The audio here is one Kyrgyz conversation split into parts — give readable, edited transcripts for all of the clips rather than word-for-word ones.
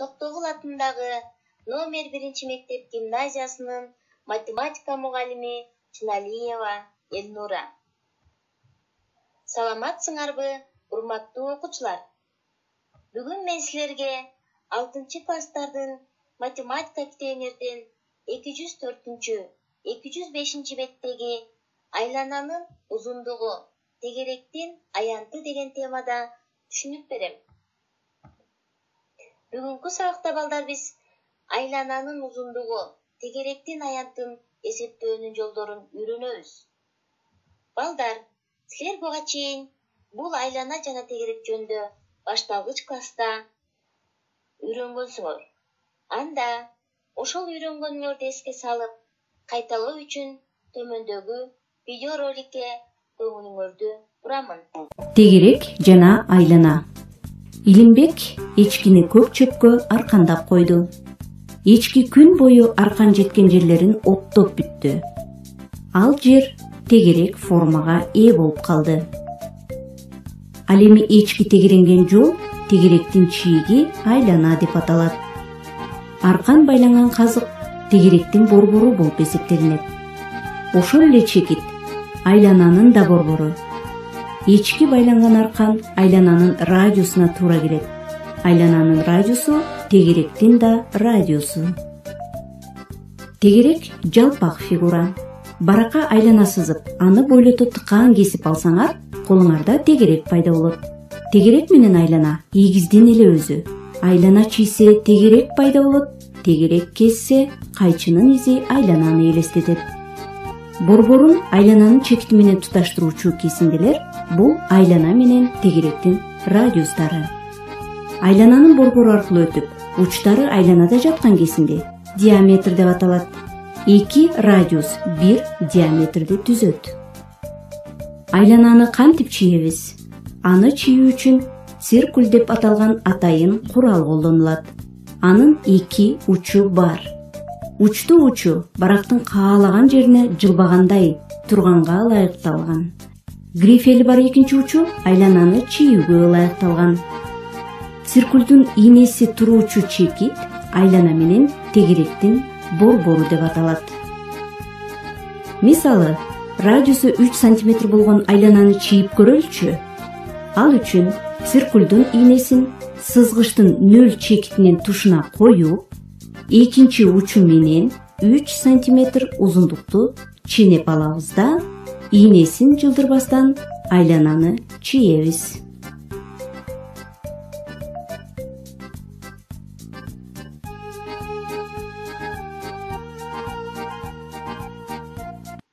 Токтогул атындагы номер 1 мектеп гимназиясынын математика мугалими Чыналиева Элнура. Саламатсыңарбы, урматтуу окуучулар? Бүгүн мен силерге 6-класстардын математика китебинен 204-205 беттеги айлананын узундугу тегеректин аянты деген темада түшүнүп берем. Бүгүнкү сабакта балдар биз айлананын узундугу тегеректин аянтын эсептөөнүн жолдорун үйрөнөбүз. Балдар, силер буга чейин бул айлана жана тегерек жөнүндө башталгыч класста үйрөнгөнсүңөр. Анда ошол үйрөнгөнүңөрдү эске салып, кайталоо үчүн төмөндөгү видеороликке көңүлүңөрдү бурамын. Тегерек жана айлана. Илимбек эчкини көк чөпкө аркандап койду. Эчки күн бою аркан жеткен жерлерин оттоп бүттү. Ал жер тегерек формага ээ болуп калды. Ал эми эчки тегеренген жол тегеректин чийиги айлана деп аталат. Аркан байланган казык тегеректин борбору болуп эсептелинет. Ошол эле чекит айлананын да борбору. Эчки байланган аркан айлананын радиусуна туура келет. Айлананын радиусу тегеректин да радиусу. Тегерек жалпак фигура. Баракка айлана сызып, аны бойлото тыкаан кесип алсаңар, колуңарда тегерек пайда болот. Тегерек менен айлана ийгиздин эле өзү. Айлана чийсе тегерек пайда болот, тегерек кессе кайчынын изи айлананы элестетет. Борборун айлананын чекити менен туташтыруучу кесиндилер бул айлана менен тегеректин радиустары. Айлананын борбору аркылуу өтүп, учтары айланада жаткан кесинди диаметр деп аталат. 2 радиус 1 диаметрди түзөт. Айлананы кантип чийебиз? Аны чийүү үчүн циркуль деп аталган атайын курал колдонулат. Анын 2 учу бар. Учтуу учу барактын каалаган жерине жылбагандай турганга ылайыкталган. Грифели бар экинчи учу айлананы чийүүгө ылайыкталган. Циркулдун ийнеси туруучу чекит айлана менен тегеректин борбору деп аталат. Мисалы, радиусу 3 см болгон айлананы чийип көрөлүчү. Ал үчүн циркулдун ийнесин сызгычтын нөл чекитинин тушуна коюп, экинчи учу менен 3 см узундукту ченеп алабыз да, ийнесин жылдырбастан айлананы чийебиз.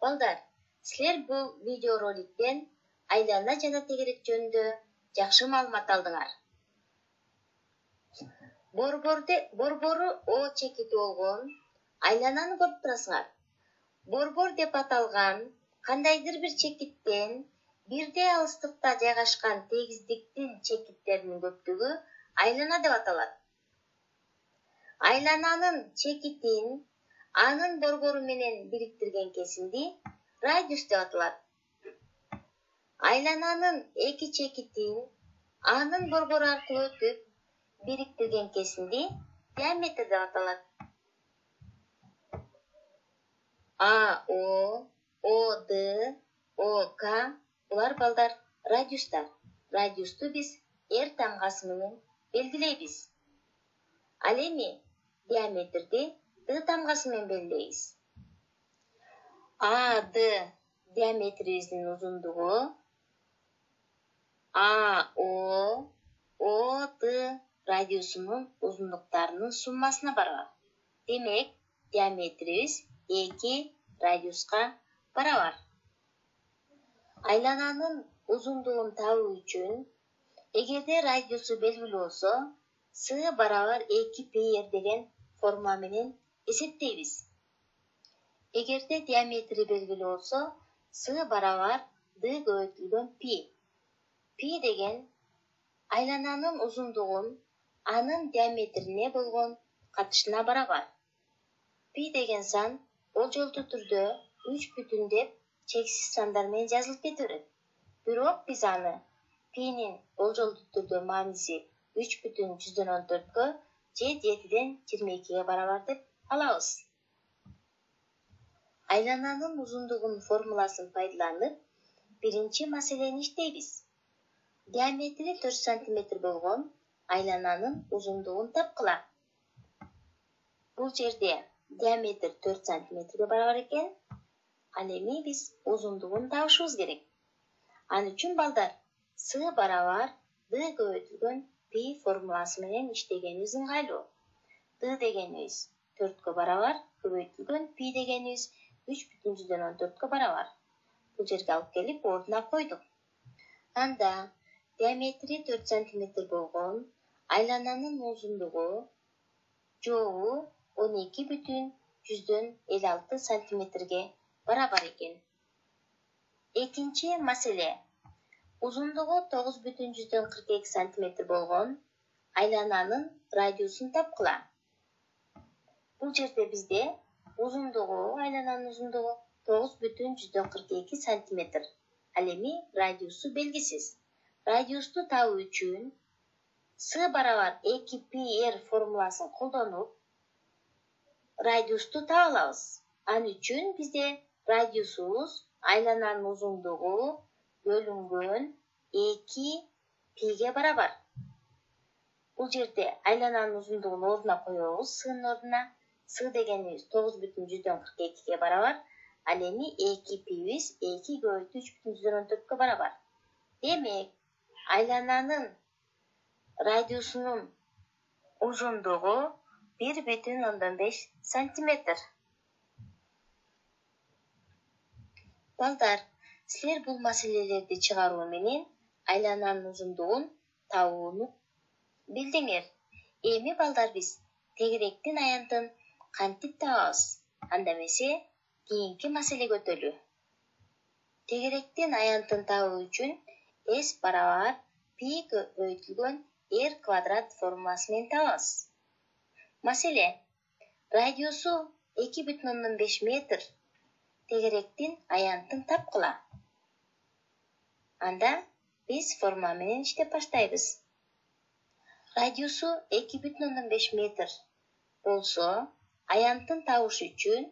Балдар, силер бул видеороликтен айлана жана тегерек жөнүндө жакшы маалымат алдыңар. Борбору О чекити болгон айлананы көрүп турасыңар. Борбор деп аталган кандайдыр бир чекиттен бирдей алыстыкта жайгашкан тегиздиктин чекиттеринин көптүгү айлана деп аталат. Айлананын чекитин анын борбору менен бириктирген кесинди радиус деп аталат. Айлананын эки чекитин анын борбору аркылуу өтүп бириктирген кесинди диаметр деп аталат. АО, ОД, ОК булар балдар радиустар. Радиусту биз R тамгасы менен белгилейбиз. Ал эми диаметрди D тамгасы менен белгилейбиз. АД диаметрибиздин узундугу, АО, ОД радиусунун узундуктарынын суммасына барабар. Демек, диаметрибиз 2 радиуска барабар. Айлананын узундугун табуу үчүн, эгерде радиусу белгилүү болсо, С барабар 2πr деген формула менен эсептейбиз. Эгерде диаметри белгилүү болсо, С барабар D көбөйтүлгөн π. Π деген айлананын узундугун анын диаметрине болгон катышына барабар. Π деген сан болжолдуу түрдө 3 бүтүн деп чексиз сандар менен жазылып кете берет. Бирок биз аны П'нин болжолдуу түрдө мааниси 3,14кө же 7-ден 22-ге барабар деп алабыз. Айлананын узундугунун формуласын пайдаланып, биринчи маселени иштейбиз. Диаметри 4 см болгон айлананын узундугун тапкыла. Бул жерде диаметр 4 см барабар экен. Ал эми биз узундугун табышыбыз керек. Ал үчүн балдар с барабар d көбөйтүлгөн π формуласы менен иштегенибиз ыңгайлуу. d дегенибиз 4-кө барабар, көбөйтүлгөн π дегенибиз 3,14-кө барабар. Бул жерге алып келип ордуна койдук. Анда диаметри 4 см болгон айлананын узундугу жообу 12,56 сантиметрге барабар экен. Экинчи маселе. Узундугу 9,42 см болгон айлананын радиусун тапкыла. Бул жерде бизде узундугу, айлананын узундугу 9,42 см. Ал эми радиусу белгисиз. Радиусту табуу үчүн с барабар 2πr формуласын колдонуп, радиусту таба алабыз. Ал үчүн бизде радиусубуз айлананын узундугу бөлүнгөн 2π барабар. Бул жерде айлананын узундугун ордуна коебуз, сынын ордуна. С дегенибиз 9,42-ге барабар. Ал эми 2π'биз 2 көбөйтүү 3,14-кө барабар. Демек, айлананын радиусунун узундугу 1,15 сантиметр. Балдар, силер бул маселелерди чыгаруу менен айлананын узундугун табууну билдиңер. Эми балдар биз тегеректин аянтын кантип табабыз? Анда эмесе кийинки маселеге өтөлү. Тегеректин аянтын табуу үчүн S барабар π көбөйтүлгөн r квадрат формуласы менен табабыз. Маселе. Радиусу 2,15 метр. Тегеректин аянтын тапкыла. Анда биз формула менен иштеп баштайбыз. Радиусу 2,15 метр болсо, аянтын табыш үчүн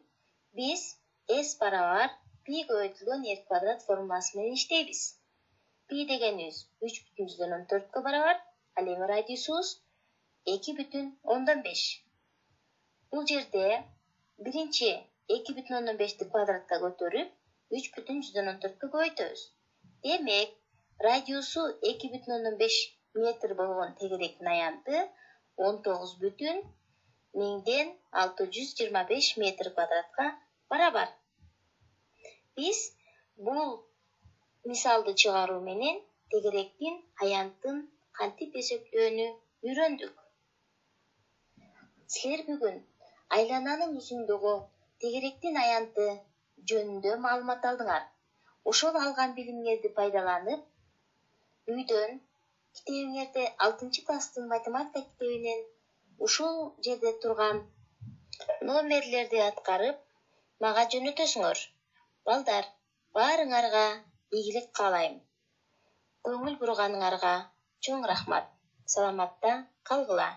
биз S барабар π көбөйтүлгөн r квадрат формуласы менен иштейбиз. π дегенибиз 3,14-кө барабар, ал эми радиусубуз 2,15. Бул жерде биринчи 2,15-ти квадратка көтөрүп 3,14-кө көбөйтөбүз. Демек, радиусу 2,15 метр болгон тегеректин аянты 19,625 метр квадратка барабар. Биз бул мисалды чыгаруу менен тегеректин аянтын кантип эсептөөнү үйрөндүк. Силер бүгүн айлананын узундугу, тегеректин аянты жөнүндө маалымат алдыңар. Ошол алган билимиңерди пайдаланып, үйдөн китебиңерде 6-класстын математика китебинен ушул жерде турган номерлерди аткарып, мага жөнөтөсүңөр. Балдар, баарыңарга ийгилик каалайм. Көңүл бурганыңарга чоң рахмат. Саламатта калгыла.